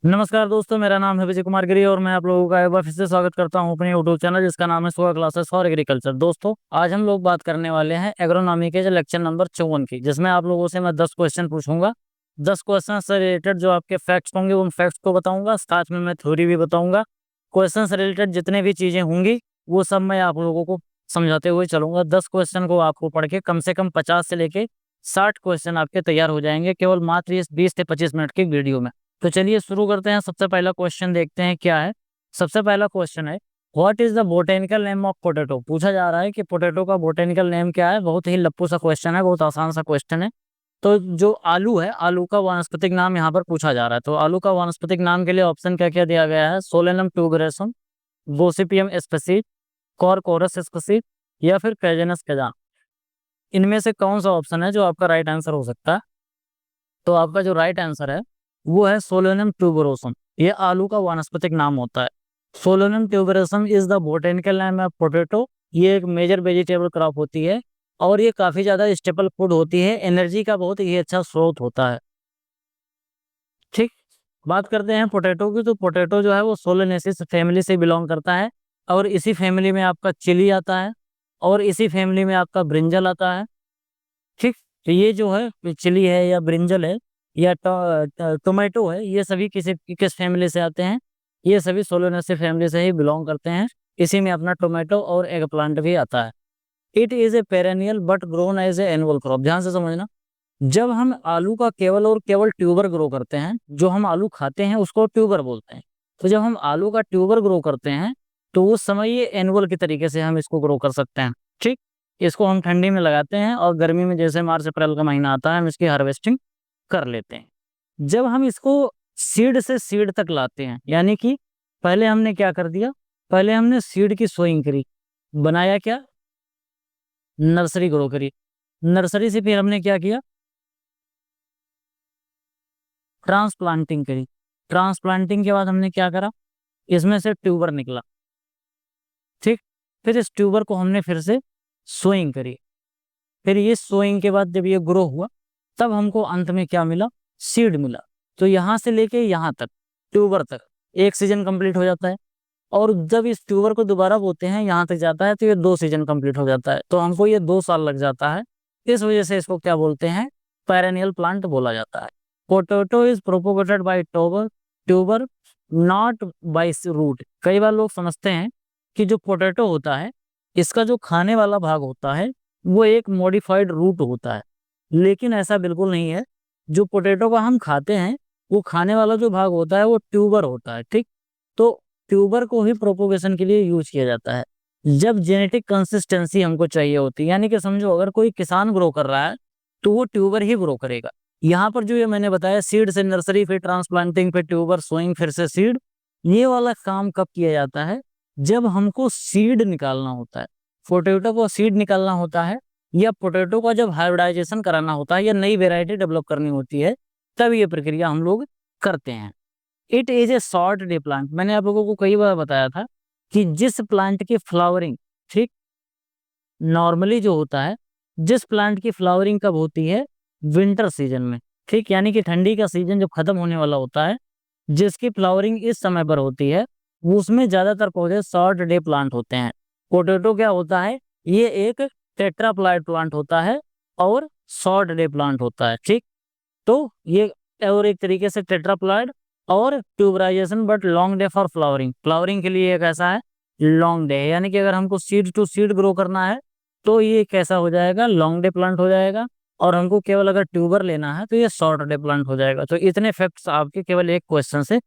नमस्कार दोस्तों, मेरा नाम है विजय कुमार गिरी और मैं आप लोगों का एक बार फिर से स्वागत करता हूं अपने यूट्यूब चैनल जिसका नाम है सोया क्लासेस फॉर एग्रीकल्चर। दोस्तों, आज हम लोग बात करने वाले हैं एग्रोनॉमी के जो लेक्चर नंबर 54 की, जिसमें आप लोगों से मैं 10 क्वेश्चन पूछूंगा। 10 क्वेश्चन से रिलेटेड जो आपके फैक्ट्स होंगे उन फैक्ट्स को बताऊंगा, साथ में मैं थ्योरी भी बताऊंगा। क्वेश्चन से रिलेटेड जितने भी चीजें होंगी वो सब मैं आप लोगों को समझाते हुए चलूंगा। 10 क्वेश्चन को आपको पढ़ के कम से कम 50 से लेके 60 क्वेश्चन आपके तैयार हो जाएंगे केवल मात्र इस 20 से 25 मिनट की वीडियो में। तो चलिए शुरू करते हैं। सबसे पहला क्वेश्चन देखते हैं क्या है। सबसे पहला क्वेश्चन है, what is the botanical name of potato. पूछा जा रहा है कि पोटैटो का बोटेनिकल नेम क्या है। बहुत ही लप्पू सा क्वेश्चन है, बहुत आसान सा क्वेश्चन है। तो जो आलू है, आलू का वानस्पतिक नाम यहाँ पर पूछा जा रहा है। तो आलू का वानस्पतिक नाम के लिए ऑप्शन क्या क्या दिया गया है, सोलेनम ट्यूबेरोसम, गोसिपियम स्पेसीड, कॉरकोरस स्पेसीड या फिर कैजेनस कैजान। इनमें से कौन सा ऑप्शन है जो आपका राइट आंसर हो सकता है। तो आपका जो राइट आंसर है वो है सोलोनियम ट्यूबरोसम। ये आलू का वानस्पतिक नाम होता है। Solanum tuberosum is the botanical name of potato. ये एक मेजर वेजिटेबल क्रॉप होती है और ये काफी ज्यादा स्टेपल फूड होती है। एनर्जी का बहुत ही अच्छा स्रोत होता है। ठीक, बात करते हैं पोटैटो की। तो पोटैटो जो है वो सोलेनेसिस फैमिली से बिलोंग करता है और इसी फैमिली में आपका चिली आता है और इसी फैमिली में आपका ब्रिंजल आता है। ठीक, तो ये जो है चिली है या ब्रिंजल है या टोमेटो है, ये सभी किसी किस फैमिली से आते हैं, ये सभी सोलोनेसी फैमिली से ही बिलोंग करते हैं। इसी में अपना टोमेटो और एग प्लांट भी आता है। It is a perennial but grown as a annual crop. ध्यान से समझना, जब हम आलू का केवल और केवल ट्यूबर ग्रो करते हैं, जो हम आलू खाते हैं उसको ट्यूबर बोलते हैं। तो जब हम आलू का ट्यूबर ग्रो करते हैं तो उस समय ये एनुअल के तरीके से हम इसको ग्रो कर सकते हैं। ठीक, इसको हम ठंडी में लगाते हैं और गर्मी में जैसे मार्च अप्रैल का महीना आता है हम इसकी हार्वेस्टिंग कर लेते हैं। जब हम इसको सीड से सीड तक लाते हैं, यानी कि पहले हमने क्या कर दिया, पहले हमने सीड की सोइंग करी, बनाया क्या, नर्सरी ग्रो करी। नर्सरी से फिर हमने क्या किया, ट्रांसप्लांटिंग करी। ट्रांसप्लांटिंग के बाद हमने क्या करा, इसमें से ट्यूबर निकला। ठीक, फिर इस ट्यूबर को हमने फिर से सोइंग करी। फिर ये सोइंग के बाद जब ये ग्रो हुआ तब हमको अंत में क्या मिला, सीड मिला। तो यहाँ से लेके यहाँ तक, ट्यूबर तक एक सीजन कंप्लीट हो जाता है। और जब इस ट्यूबर को दोबारा बोते हैं यहाँ तक जाता है तो ये 2 सीजन कंप्लीट हो जाता है। तो हमको ये 2 साल लग जाता है। इस वजह से इसको क्या बोलते हैं, पेरेनियल प्लांट बोला जाता है। Potato is propagated by tuber, tuber not by root. कई बार लोग समझते हैं कि जो पोटैटो होता है इसका जो खाने वाला भाग होता है वो एक मॉडिफाइड रूट होता है, लेकिन ऐसा बिल्कुल नहीं है। जो पोटैटो का हम खाते हैं वो खाने वाला जो भाग होता है वो ट्यूबर होता है। ठीक, तो ट्यूबर को ही प्रोपोगेशन के लिए यूज किया जाता है जब जेनेटिक कंसिस्टेंसी हमको चाहिए होती है। यानी कि समझो अगर कोई किसान ग्रो कर रहा है तो वो ट्यूबर ही ग्रो करेगा। यहाँ पर जो ये मैंने बताया, सीड से नर्सरी, फिर ट्रांसप्लांटिंग, फिर ट्यूबर, सोइंग, फिर से सीड, ये वाला काम कब किया जाता है, जब हमको सीड निकालना होता है, पोटैटो को सीड निकालना होता है, या पोटैटो का जब हाइब्रिडाइजेशन कराना होता है या नई वेराइटी डेवलप करनी होती है, तब ये प्रक्रिया हम लोग करते हैं। It is A short day plant. मैंने आप लोगों को कई बार बताया था कि जिस प्लांट की फ्लावरिंग, ठीक, नॉर्मली जो होता है, जिस प्लांट की फ्लावरिंग कब होती है, विंटर सीजन में। ठीक, यानी कि ठंडी का सीजन जब खत्म होने वाला होता है, जिसकी फ्लावरिंग इस समय पर होती है, उसमें ज्यादातर पौधे शॉर्ट डे प्लांट होते हैं। पोटैटो क्या होता है, ये एक टेट्राप्लाइड प्लांट होता है और शॉर्ट डे प्लांट होता है। ठीक, तो ये और एक तरीके से टेट्राप्लॉइड और tuberization but long day for flowering. Flowering के लिए एक ऐसा है लॉन्ग डे, यानी कि अगर हमको सीड टू सीड ग्रो करना है तो ये कैसा हो जाएगा, लॉन्ग डे प्लांट हो जाएगा। और हमको केवल अगर ट्यूबर लेना है तो ये शॉर्ट डे प्लांट हो जाएगा। तो इतने फैक्ट्स आपके केवल एक क्वेश्चन से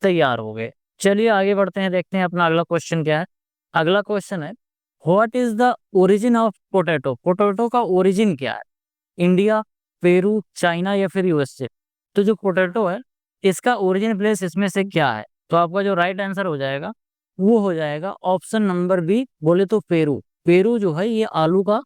तैयार हो गए। चलिए आगे बढ़ते हैं, देखते हैं अपना अगला क्वेश्चन क्या है। अगला क्वेश्चन है, what is the origin of potato. Potato का ओरिजिन क्या है, इंडिया, पेरू, चाइना या फिर यूएसए। तो जो पोटैटो है इसका ओरिजिन प्लेस इसमें से क्या है, तो आपका जो राइट आंसर हो जाएगा वो हो जाएगा ऑप्शन नंबर बी, बोले तो पेरू। पेरू जो है ये आलू का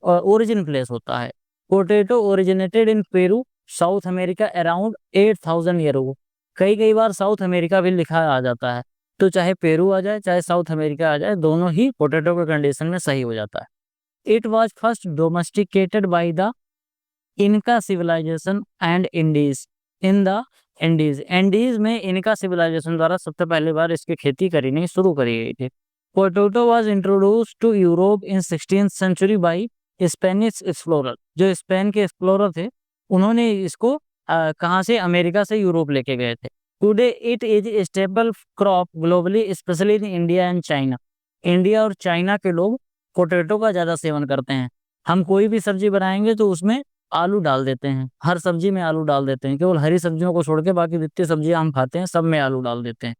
ओरिजिन प्लेस होता है। Potato originated in Peru, south America around 8000 year ago. कई कई बार साउथ अमेरिका भी लिखा आ जाता है, तो चाहे पेरू आ जाए चाहे साउथ अमेरिका आ जाए, दोनों ही पोटैटो के कंडीशन में सही हो जाता है। It was first domesticated by the Inca civilization and Indies in the Andes में इनका सिविलाइजेशन द्वारा सबसे पहली बार इसकी खेती करनी शुरू करी गई थी। Potato was introduced to Europe in 16th century by Spanish explorer. जो स्पेन के एक्सप्लोरर थे उन्होंने इसको कहाँ से, अमेरिका से यूरोप लेके गए थे। Today it is stable crop globally specially in India and China. India और चाइना के लोग पोटैटो का ज्यादा सेवन करते हैं। हम कोई भी सब्जी बनाएंगे तो उसमें आलू डाल देते हैं, हर सब्जी में आलू डाल देते हैं, केवल हरी सब्जियों को छोड़ के बाकी जितनी सब्जियां हम खाते हैं सब में आलू डाल देते हैं।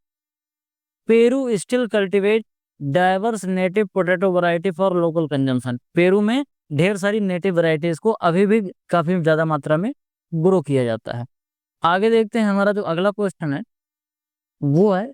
Peru still cultivate diverse native potato variety for local consumption. Peru में ढेर सारी नेटिव वैरायटीज को अभी भी काफी ज्यादा मात्रा में ग्रो किया जाता है। आगे देखते हैं, हमारा जो अगला क्वेश्चन है वो है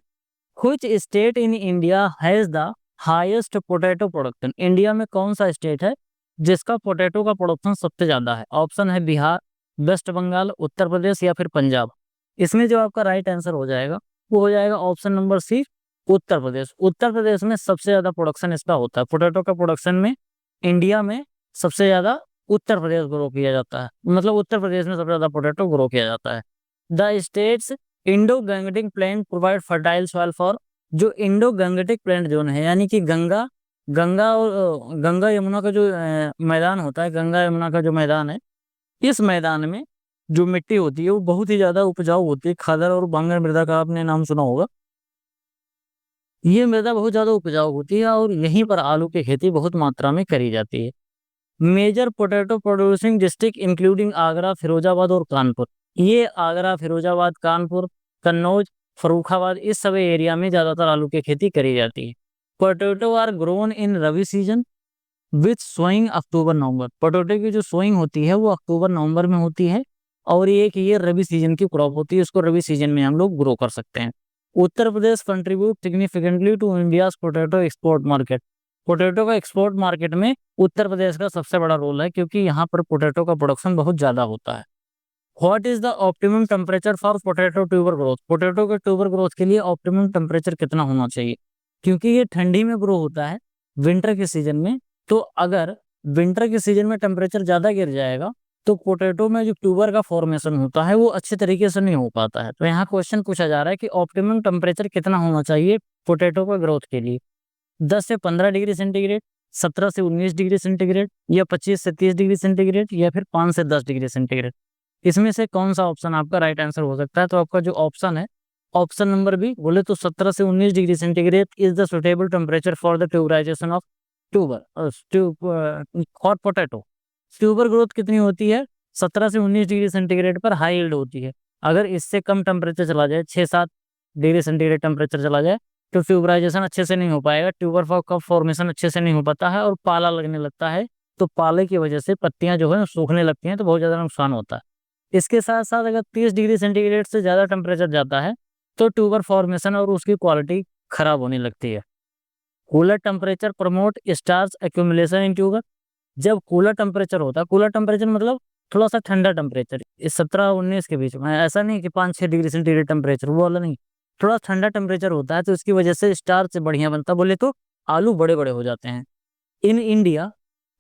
which state in India has the highest potato production. India में कौन सा स्टेट है जिसका पोटैटो का प्रोडक्शन सबसे ज्यादा है? ऑप्शन है बिहार, वेस्ट बंगाल, उत्तर प्रदेश या फिर पंजाब। इसमें जो आपका राइट आंसर हो जाएगा वो हो जाएगा option number C, Uttar Pradesh. Uttar Pradesh में सबसे ज्यादा प्रोडक्शन इसका होता है। पोटैटो का प्रोडक्शन में इंडिया में सबसे ज्यादा उत्तर प्रदेश ग्रो किया जाता है, मतलब उत्तर प्रदेश में सबसे ज्यादा पोटैटो ग्रो किया जाता है। The states Indo Gangetic plain provide fertile soil for. जो इंडो गंगटिक प्लेन जोन है यानी कि गंगा और गंगा यमुना का जो मैदान होता है, गंगा यमुना का जो मैदान है, इस मैदान में जो मिट्टी होती है वो बहुत ही ज्यादा उपजाऊ होती है। खादर और बांगर मृदा का आपने नाम सुना होगा। ये मृदा बहुत ज्यादा उपजाऊ होती है और यहीं पर आलू की खेती बहुत मात्रा में करी जाती है। Major potato producing district including Agra, Firozabad और कानपुर। ये आगरा, फिरोजाबाद, कानपुर, कन्नौज, फर्रुखाबाद, इस सभी एरिया में ज्यादातर आलू की खेती करी जाती है। Potato are grown in rabi season with sowing October November. Potato की जो सोइंग होती है वो अक्टूबर नवंबर में होती है और ये रबी सीजन की क्रॉप होती है, इसको रबी सीजन में हम लोग ग्रो कर सकते हैं। Uttar Pradesh contribute significantly to India's potato export market. Potato का एक्सपोर्ट मार्केट में उत्तर प्रदेश का सबसे बड़ा रोल है क्योंकि यहाँ पर पोटैटो का प्रोडक्शन बहुत ज्यादा होता है। What is the optimum temperature for potato tuber growth. Potato के ट्यूबर ग्रोथ के लिए ऑप्टिमम टेम्परेचर कितना होना चाहिए? क्योंकि ये ठंडी में ग्रो होता है विंटर के सीजन में, तो अगर विंटर के सीजन में टेम्परेचर ज्यादा गिर जाएगा तो पोटैटो में जो ट्यूबर का फॉर्मेशन होता है वो अच्छे तरीके से नहीं हो पाता है। तो यहाँ क्वेश्चन पूछा जा रहा है कि ऑप्टिमम टेम्परेचर कितना होना चाहिए पोटैटो का ग्रोथ के लिए? 10 से 15 डिग्री सेंटीग्रेड, 17 से 19 डिग्री सेंटीग्रेड या 25 से 30 डिग्री सेंटीग्रेड या फिर 5 से 10 डिग्री सेंटीग्रेड। इसमें से कौन सा ऑप्शन आपका राइट आंसर हो सकता है? तो आपका जो ऑप्शन है, ऑप्शन नंबर बी, बोले तो 17 से 19 degree centigrade is the suitable temperature for the tuberization of for potato. Tuber growth कितनी होती है? 17 से 19 डिग्री सेंटीग्रेड पर हाई यील्ड होती है। अगर इससे कम टेम्परेचर चला जाए, 6-7 डिग्री सेंटीग्रेड टेम्परेचर चला जाए, तो ट्यूबराइजेशन अच्छे से नहीं हो पाएगा, ट्यूबर का फॉर्मेशन अच्छे से नहीं हो पाता है और पाला लगने लगता है। तो पाले की वजह से पत्तियां जो है सूखने लगती हैं, तो बहुत ज़्यादा नुकसान होता है। इसके साथ साथ अगर 30 डिग्री सेंटीग्रेड से ज़्यादा टेम्परेचर जाता है तो ट्यूबर फॉर्मेशन और उसकी क्वालिटी खराब होने लगती है। Cooler temperature promote starch accumulation इन ट्यूबर। जब कूलर टेम्परेचर होता है, कूलर टेम्परेचर मतलब थोड़ा सा ठंडा टेम्परेचर, इस 17-19 के बीच में, ऐसा नहीं कि 5-6 डिग्री सेंटीग्रेड टेम्परेचर, वो वाला नहीं, थोड़ा ठंडा टेम्परेचर होता है तो इसकी वजह से स्टार्च बढ़िया बनता है, बोले तो आलू बड़े बड़े हो जाते हैं। In India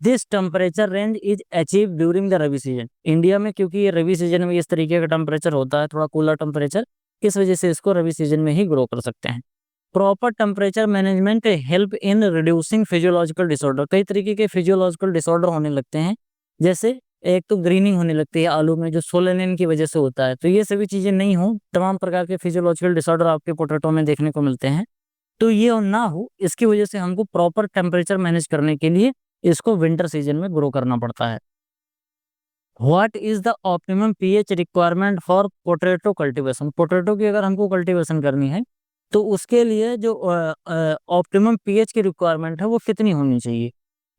this temperature range is achieve during the rabi season. India में क्योंकि ये रबी सीजन में इस तरीके का टेम्परेचर होता है, थोड़ा कूलर टेम्परेचर, इस वजह से इसको रबी सीजन में ही ग्रो कर सकते हैं। Proper temperature management help in reducing physiological disorder. कई तरीके के फिजियोलॉजिकल डिसऑर्डर होने लगते हैं, जैसे एक तो ग्रीनिंग होने लगती है आलू में जो सोलेनिन की वजह से होता है। तो ये सभी चीजें नहीं हो, तमाम प्रकार के फिजियोलॉजिकल डिसऑर्डर आपके पोटैटो में देखने को मिलते हैं, तो ये ना हो, इसकी वजह से हमको प्रॉपर टेम्परेचर मैनेज करने के लिए इसको विंटर सीजन में ग्रो करना पड़ता है। What is the optimum pH requirement for potato cultivation. Potato की अगर हमको कल्टीवेशन करनी है तो उसके लिए जो ऑप्टिमम पीएच की रिक्वायरमेंट है वो कितनी होनी चाहिए?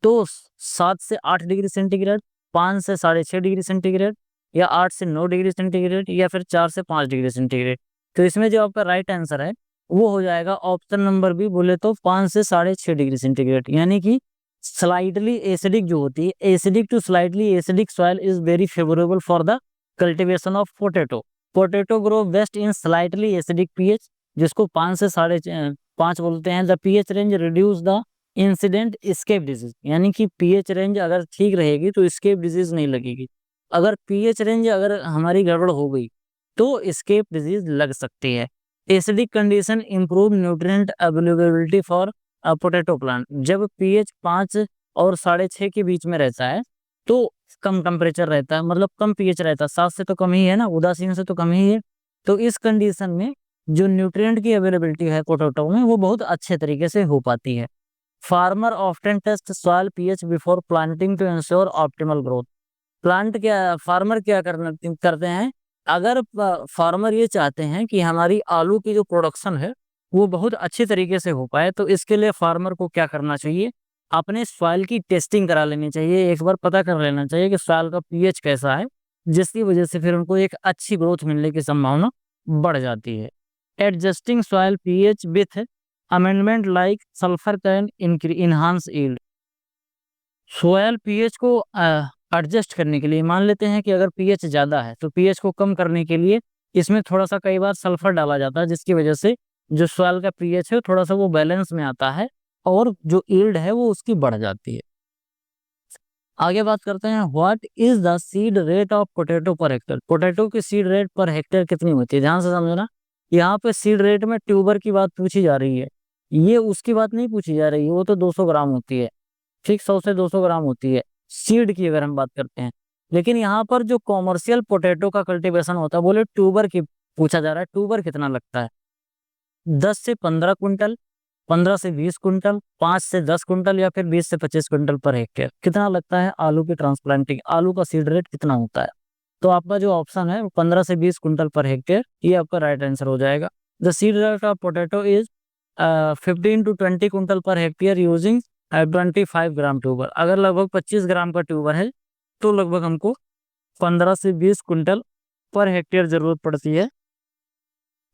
तो 7 से 8 डिग्री सेंटीग्रेड, 5 से 6.5 डिग्री सेंटीग्रेड या 8 से 9 डिग्री सेंटीग्रेड या फिर 4 से 5 डिग्री सेंटीग्रेड। तो इसमें जो आपका राइट आंसर है वो हो जाएगा ऑप्शन नंबर बी, बोले तो 5 से 6.5 डिग्री सेंटीग्रेड। यानी कि स्लाइटली एसिडिक जो होती है, acidic to slightly acidic soil is very favourable for the cultivation of potato. Potato grow best in slightly acidic pH, जिसको 5 से 5.5 बोलते हैं। The pH range reduce the incident scab disease. यानी कि पीएच रेंज अगर ठीक रहेगी तो स्केप डिजीज नहीं लगेगी। अगर पीएच रेंज अगर हमारी गड़बड़ हो गई तो एस्केप डिजीज लग सकती है। Acidic condition improve nutrient availability for potato plant. जब पीएच 5 और 6.5 के बीच में रहता है तो कम टेम्परेचर रहता है, मतलब कम पीएच रहता है, 7 से तो कम ही है ना, उदासीन से तो कम ही है। तो इस कंडीशन में जो न्यूट्रिएंट की अवेलेबिलिटी है पोटैटो में वो बहुत अच्छे तरीके से हो पाती है। Farmer often test soil pH before planting to ensure optimal growth. Farmer क्या करते हैं, अगर फार्मर ये चाहते हैं कि हमारी आलू की जो प्रोडक्शन है वो बहुत अच्छे तरीके से हो पाए, तो इसके लिए फार्मर को क्या करना चाहिए, अपने सॉइल की टेस्टिंग करा लेनी चाहिए, एक बार पता कर लेना चाहिए कि सॉइल का पीएच कैसा है, जिसकी वजह से फिर उनको एक अच्छी ग्रोथ मिलने की संभावना बढ़ जाती है। Adjusting soil pH with amendment like sulphur can enhance yield. Soil pH को एडजस्ट करने के लिए, मान लेते हैं कि अगर पीएच ज़्यादा है तो पीएच को कम करने के लिए इसमें थोड़ा-सा कई बार सल्फर डाला जाता है, जिसकी वजह से जो सोयल का पीएच है थोड़ा-सा वो बैलेंस में आता है और जो यील्ड है वो उसकी बढ़ जाती है। आगे बात करते हैं, what is the seed rate of potato per hectare. Potato की सीड रेट पर हेक्टेयर कितनी होती है? ध्यान से समझना, यहाँ पे सीड रेट में ट्यूबर की बात पूछी जा रही है, ये उसकी बात नहीं पूछी जा रही है, वो तो 200 ग्राम होती है। ठीक, 100 से 200 ग्राम होती है सीड की अगर हम बात करते हैं। लेकिन यहाँ पर जो कॉमर्शियल पोटैटो का कल्टीवेशन होता है, बोले ट्यूबर की पूछा जा रहा है, ट्यूबर कितना लगता है? 10 से 15 क्विंटल, 15 से 20 क्विंटल, 5 से 10 क्विंटल या फिर 20 से 25 क्विंटल पर हेक्टेयर कितना लगता है आलू की ट्रांसप्लांटिंग, आलू का सीड रेट कितना होता है? तो आपका जो ऑप्शन है 15 से 20 क्विंटल पर हेक्टेयर, ये आपका राइट आंसर हो जाएगा। The seed rate of potato is 15 to 20 quintal per hectare using 25 gram tuber. अगर लगभग 25 ग्राम का ट्यूबर है तो लगभग हमको 15 से 20 क्विंटल पर हेक्टेयर जरूरत पड़ती है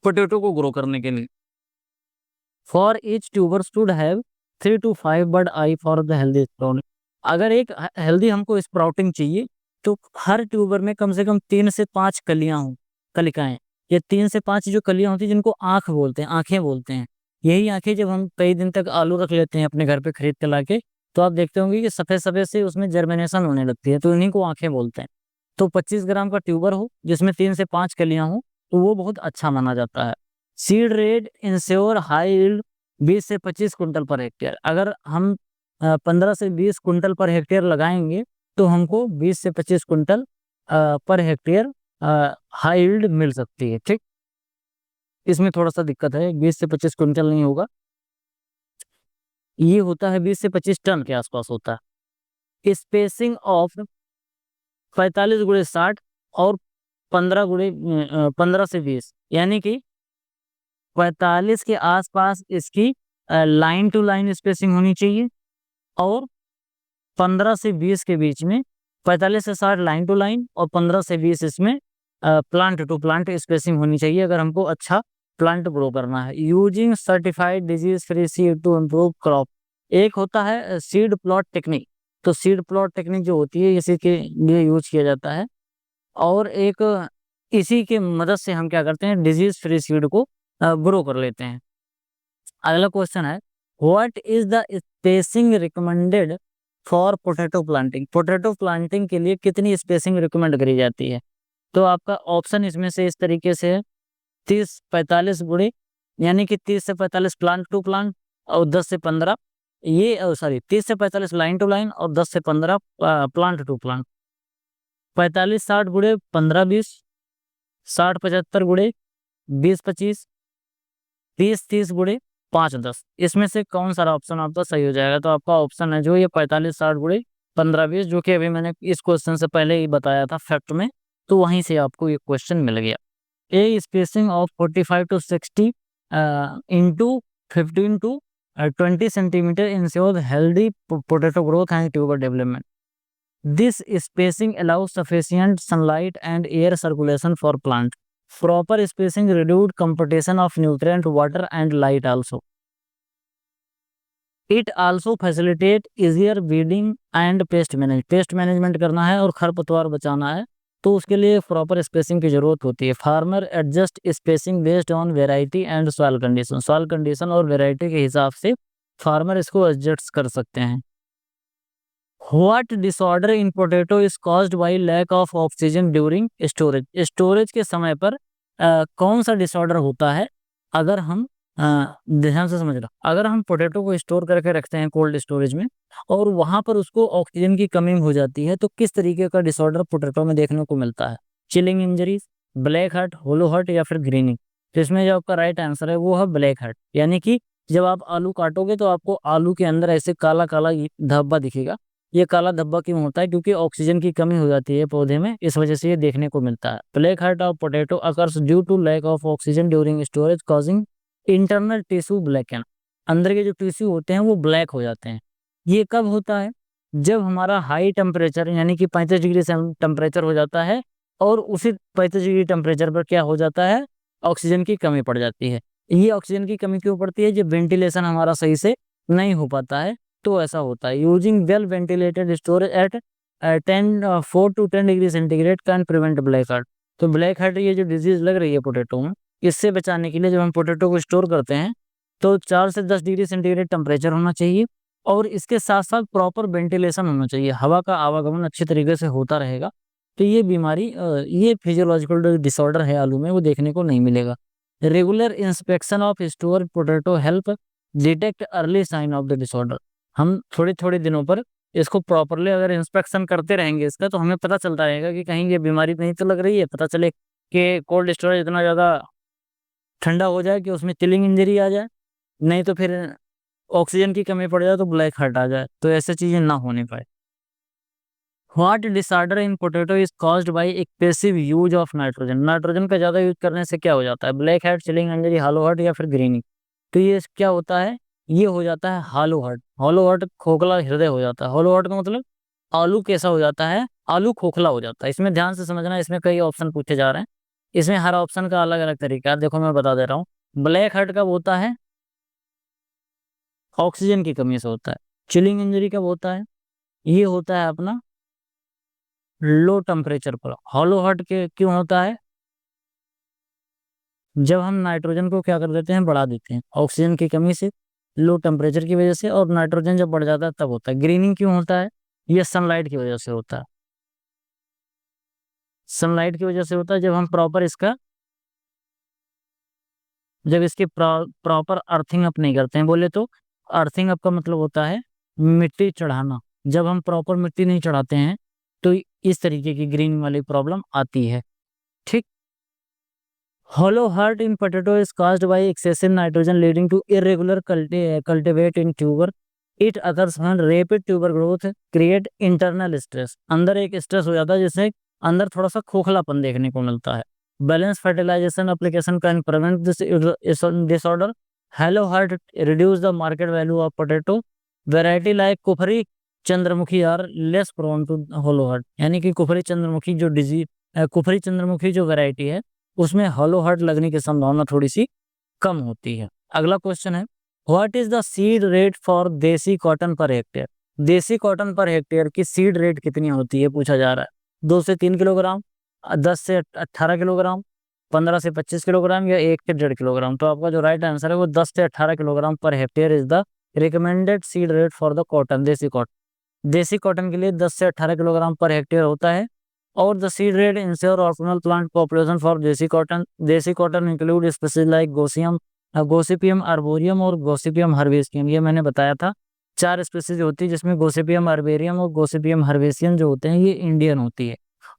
पोटैटो को ग्रो करने के लिए। For each tuber should have 3 to 5 bird I for the healthy sprouting. अगर एक हेल्दी हमको स्प्राउटिंग चाहिए तो हर ट्यूबर में कम से कम 3 से 5 कलियां हों, कलिकाएं। ये 3 से 5 जो कलियां होती हैं जिनको आंख बोलते हैं, आंखें बोलते हैं, यही आंखें जब हम कई दिन तक आलू रख लेते हैं अपने घर पे खरीद के लाके, तो आप देखते होंगे कि सफेद सफेद से उसमें जर्मिनेशन होने लगती है, तो इन्हीं को आंखें बोलते हैं। तो 25 ग्राम का ट्यूबर हो जिसमें 3 से 5 कलियां हो तो वो बहुत अच्छा माना जाता है। Seed rate ensure high yield 20 से 25 कुंटल पर हेक्टेयर। अगर हम 15 से 20 कुंटल पर हेक्टेयर लगाएंगे तो हमको 20 से 25 quintal per hectare high yield मिल सकती है। ठीक, इसमें थोड़ा-सा दिक्कत है, 20 से 25 क्विंटल नहीं होगा, ये होता है 20 से 25 टन के आसपास होता है। स्पेसिंग ऑफ 45 गुणे 60 और 15 से 20, यानी कि 45 के आसपास इसकी लाइन टू लाइन स्पेसिंग होनी चाहिए और 15 से 20 के बीच में, 45 से 60 लाइन टू लाइन और 15 से 20 इसमें प्लांट टू प्लांट स्पेसिंग होनी चाहिए अगर हमको अच्छा प्लांट ग्रो करना है। Using certified disease free seed to improve crop. एक होता है सीड प्लॉट टेक्निक, तो सीड प्लॉट टेक्निक जो होती है इसी के लिए यूज किया जाता है, और एक इसी के मदद से हम क्या करते हैं, डिजीज फ्री सीड को ग्रो कर लेते हैं। अगला क्वेश्चन है, what is the spacing recommended for potato planting. Potato planting के लिए कितनी स्पेसिंग रिकमेंड करी जाती है? तो आपका ऑप्शन इसमें से इस तरीके से है, 30-45 गुणे, यानी कि 30 से 45 प्लांट टू प्लांट और 10 से 15 ये सॉरी 30 से 45 लाइन टू लाइन और 10 से 15 प्लांट टू प्लांट। 45-60 गुणे 15-20, 60-75 गुणे 20-25, 30-30 गुणे 5-10। इसमें से कौन सा ऑप्शन आपका सही हो जाएगा? तो आपका ऑप्शन है जो ये 45-60 गुणे 15-20, जो कि अभी मैंने इस क्वेश्चन से पहले ही बताया था फैक्ट में, तो वहीं से आपको ये क्वेश्चन मिल गया। A spacing of 45 to 60 into 15 to 20 centimetre ensures healthy potato growth and tuber development. This spacing allows sufficient sunlight and air circulation for plant. Proper spacing reduce competition of nutrient, water and light also. It also facilitate easier weeding and pest management. Pest management करना है और खरपतवार बचाना है तो उसके लिए proper spacing की जरूरत होती है। Farmer adjust spacing based on variety and soil condition. Soil condition और वेराइटी के हिसाब से फार्मर इसको एडजस्ट कर सकते हैं। What disorder in potato is caused by lack of oxygen during storage. Storage के समय पर कौन सा डिसऑर्डर होता है अगर हम ध्यान से समझना, अगर हम पोटैटो को स्टोर करके रखते हैं कोल्ड स्टोरेज में और वहां पर उसको ऑक्सीजन की कमी हो जाती है, तो किस तरीके का डिसऑर्डर पोटैटो में देखने को मिलता है? चिलिंग इंजरीज, ब्लैक हार्ट, होलो हार्ट या फिर ग्रीनिंग? तो इसमें जो आपका राइट आंसर है वो है ब्लैक हार्ट। यानी कि जब आप आलू काटोगे तो आपको आलू के अंदर ऐसे काला काला धब्बा दिखेगा। ये काला धब्बा क्यों होता है? क्योंकि ऑक्सीजन की कमी हो जाती है पौधे में, इस वजह से ये देखने को मिलता है। Black heart of potato occurs due to lack of oxygen during storage causing internal tissue blacken. अंदर के जो टिश्यू होते हैं वो ब्लैक हो जाते हैं। ये कब होता है? जब हमारा हाई टेम्परेचर यानी कि 35 डिग्री टेम्परेचर हो जाता है और उसी 35 डिग्री टेम्परेचर पर क्या हो जाता है? ऑक्सीजन की कमी पड़ जाती है। ये ऑक्सीजन की कमी क्यों पड़ती है? जब वेंटिलेशन हमारा सही से नहीं हो पाता है तो ऐसा होता है। Using well ventilated storage at 4 to 10 degree centigrade can prevent black heart. तो ब्लैक हार्ट ये जो डिजीज लग रही है पोटैटो में, इससे बचाने के लिए जब हम पोटैटो को स्टोर करते हैं तो 4 से 10 डिग्री सेंटीग्रेड टेम्परेचर होना चाहिए और इसके साथ साथ प्रॉपर वेंटिलेशन होना चाहिए, हवा का आवागमन अच्छे तरीके से होता रहेगा। तो ये बीमारी ये फिजियोलॉजिकल डिसऑर्डर है आलू में, वो देखने को नहीं मिलेगा। Regular inspection of store potato help detect early sign of the disorder. हम थोड़े थोड़े दिनों पर इसको प्रॉपरली अगर इंस्पेक्शन करते रहेंगे इसका, तो हमें पता चलता रहेगा कि कहीं ये बीमारी नहीं तो लग रही है। पता चले कि कोल्ड स्टोरेज इतना ज़्यादा ठंडा हो जाए कि उसमें चिलिंग इंजरी आ जाए, नहीं तो फिर ऑक्सीजन की कमी पड़ जाए तो ब्लैक हार्ट आ जाए, तो ऐसी चीज़ें ना होने पाए। What disorder in potato is caused bye excessive use of nitrogen. Nitrogen का ज़्यादा यूज करने से क्या हो जाता है? Black heart, chilling injury, hollow heart या फिर ग्रीनिंग? तो ये क्या होता है? ये हो जाता है हॉलो हार्ट। हॉलो हार्ट खोखला हृदय हो जाता है। हॉलो हार्ट का मतलब आलू कैसा हो जाता है? आलू खोखला हो जाता है। इसमें ध्यान से समझना, इसमें कई ऑप्शन पूछे जा रहे हैं, इसमें हर ऑप्शन का अलग अलग तरीका है। देखो मैं बता दे रहा हूँ। ब्लैक हार्ट कब होता है? ऑक्सीजन की कमी से होता है। चिलिंग इंजरी कब होता है? ये होता है अपना लो टेम्परेचर पर। हॉलो हार्ट के क्यों होता है? जब हम नाइट्रोजन को क्या कर देते हैं? बढ़ा देते हैं ऑक्सीजन की कमी से, लो टेम्परेचर की वजह से, और नाइट्रोजन जब बढ़ जाता है तब होता है। ग्रीनिंग क्यों होता है? ये सनलाइट की वजह से होता है। सनलाइट की वजह से होता है जब हम प्रॉपर इसका जब इसकी प्रॉपर अर्थिंग अप नहीं करते हैं। बोले तो अर्थिंग अप का मतलब होता है मिट्टी चढ़ाना। जब हम प्रॉपर मिट्टी नहीं चढ़ाते हैं तो इस तरीके की ग्रीन वाली प्रॉब्लम आती है। ठीक। Hollow heart in potato is caused by excessive nitrogen leading to irregular cultivate in tuber. It occurs when rapid tuber growth create internal stress. अंदर एक स्ट्रेस हो जाता है जिससे अंदर थोड़ा सा खोखलापन देखने को मिलता है। Balance fertilization application can prevent this disorder. Hollow heart reduce the market value of potato. Variety like Kufri Chandramukhi are less prone to hollow heart. यानी कि कुफरी चंद्रमुखी जो कुफरी चंद्रमुखी जो वैरायटी है उसमें हॉलो हार्ट लगने की संभावना थोड़ी सी कम होती है। अगला क्वेश्चन है, what is the seed rate for देसी कॉटन पर हेक्टेयर। देसी कॉटन पर हेक्टेयर की सीड रेट कितनी होती है पूछा जा रहा है। 2 से 3 किलोग्राम, 10 से 18 किलोग्राम, 15 से 25 किलोग्राम या 1 से 1.5 किलोग्राम। तो आपका जो राइट आंसर है वो 10 से 18 kilogram per hectare is the recommended seed rate for the cotton, देसी कॉटन। देसी कॉटन के लिए 10 से 18 किलोग्राम पर हेक्टेयर होता है। और the seed rate ensure optimal plant population for देसी कॉटन। देसी cotton include species like Gossypium arboreum और गोसिपियम हर्बेसियम। ये मैंने बताया था 4 स्पीशीज होती है, जिसमें गोसिपियम आर्बेरियम और गोसिपियम हर्बेसियम जो होते हैं ये इंडियन होती है।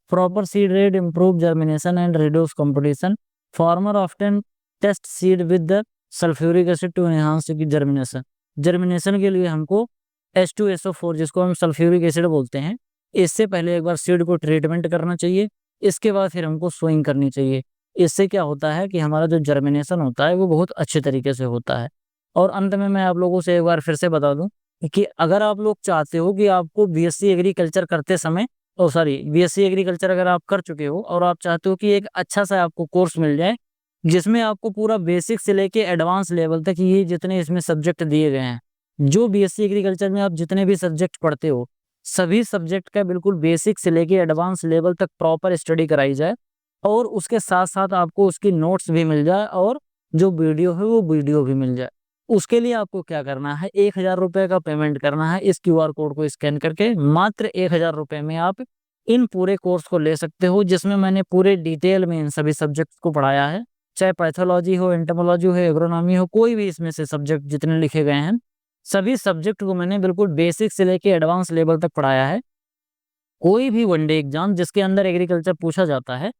Proper seed rate improve germination and reduce competition. Farmer often test seed with the sulphuric acid to enhance germination. Germination के लिए हमको H2SO4 जिसको हम सल्फ्यूरिक एसिड बोलते हैं, इससे पहले एक बार सीड को ट्रीटमेंट करना चाहिए। इसके बाद फिर हमको सोइंग करनी चाहिए। इससे क्या होता है कि हमारा जो जर्मिनेशन होता है वो बहुत अच्छे तरीके से होता है। और अंत में मैं आप लोगों से एक बार फिर से बता दूं कि अगर आप लोग चाहते हो कि आपको बीएससी एग्रीकल्चर करते समय बीएससी एग्रीकल्चर अगर आप कर चुके हो और आप चाहते हो कि एक अच्छा सा आपको कोर्स मिल जाए जिसमें आपको पूरा बेसिक से लेके एडवांस लेवल तक ये जितने इसमें सब्जेक्ट दिए गए हैं, जो बीएससी एग्रीकल्चर में आप जितने भी सब्जेक्ट पढ़ते हो सभी सब्जेक्ट का बिल्कुल बेसिक से लेके एडवांस लेवल तक प्रॉपर स्टडी कराई जाए और उसके साथ साथ आपको उसकी नोट्स भी मिल जाए और जो वीडियो है वो वीडियो भी मिल जाए। उसके लिए आपको क्या करना है, 1000 रुपये का पेमेंट करना है। इस क्यूआर कोड को स्कैन करके मात्र 1000 रुपये में आप इन पूरे कोर्स को ले सकते हो, जिसमें मैंने पूरे डिटेल में इन सभी सब्जेक्ट्स को पढ़ाया है। चाहे पैथोलॉजी हो, एंटोमोलॉजी हो, एग्रोनॉमी हो, कोई भी इसमें से सब्जेक्ट जितने लिखे गए हैं, सभी सब्जेक्ट को मैंने बिल्कुल बेसिक से लेके एडवांस लेवल तक पढ़ाया है। कोई भी वनडे एग्जाम जिसके अंदर एग्रीकल्चर पूछा जाता है,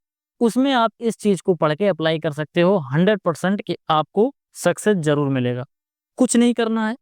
उसमें आप इस चीज को पढ़ के अप्लाई कर सकते हो। 100% कि आपको सक्सेस जरूर मिलेगा। कुछ नहीं करना है,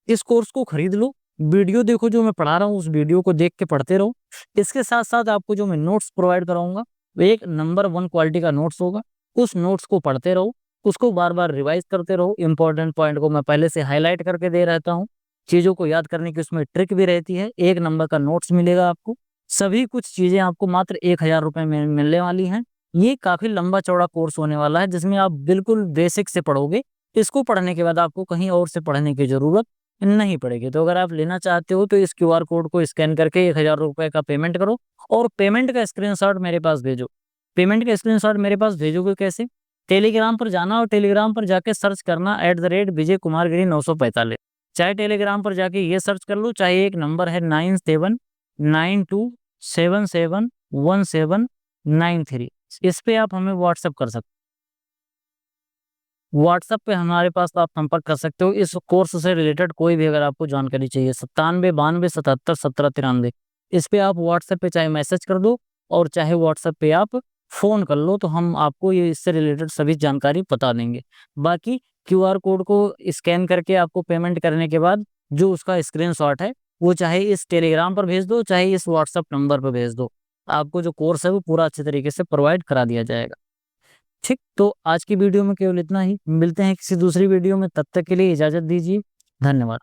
इस कोर्स को खरीद लो, वीडियो देखो जो मैं पढ़ा रहा हूँ, उस वीडियो को देख के पढ़ते रहो। इसके साथ साथ आपको जो मैं नोट्स प्रोवाइड कराऊंगा, वो एक नंबर 1 क्वालिटी का नोट्स होगा। उस नोट्स को पढ़ते रहो, उसको बार बार रिवाइज करते रहो। इंपॉर्टेंट पॉइंट को मैं पहले से हाईलाइट करके दे रहता हूँ। चीजों को याद करने की उसमें ट्रिक भी रहती है। 1 नंबर का नोट्स मिलेगा आपको। सभी कुछ चीजें आपको मात्र 1000 रुपए में मिलने वाली हैं। ये काफी लंबा चौड़ा कोर्स होने वाला है, जिसमें आप बिल्कुल बेसिक से पढ़ोगे। इसको पढ़ने के बाद आपको कहीं और से पढ़ने की जरूरत नहीं पड़ेगी। तो अगर आप लेना चाहते हो तो इस क्यूआर कोड को स्कैन करके 1000 रुपए का पेमेंट करो और पेमेंट का स्क्रीनशॉट मेरे पास भेजो। पेमेंट का स्क्रीनशॉट मेरे पास भेजोगे कैसे? टेलीग्राम पर जाना और टेलीग्राम पर जाके सर्च करना @विजय कुमार गिरी 945। चाहे टेलीग्राम पर जाके ये सर्च कर लो, चाहे एक नंबर है 9792771793, इस पे आप हमें व्हाट्सएप कर सकते हो। व्हाट्सएप पे हमारे पास आप संपर्क कर सकते हो। इस कोर्स से रिलेटेड कोई भी अगर आपको जानकारी चाहिए, 97 92 77 77 93, इस पे आप व्हाट्सएप पे चाहे मैसेज कर दो और चाहे व्हाट्सएप पे आप फोन कर लो, तो हम आपको ये इससे रिलेटेड सभी जानकारी बता देंगे। बाकी क्यूआर कोड को स्कैन करके आपको पेमेंट करने के बाद जो उसका स्क्रीनशॉट है, वो चाहे इस टेलीग्राम पर भेज दो, चाहे इस व्हाट्सएप नंबर पर भेज दो। आपको जो कोर्स है वो पूरा अच्छे तरीके से प्रोवाइड करा दिया जाएगा। ठीक, तो आज की वीडियो में केवल इतना ही। मिलते हैं किसी दूसरी वीडियो में, तब तक के लिए इजाजत दीजिए। धन्यवाद।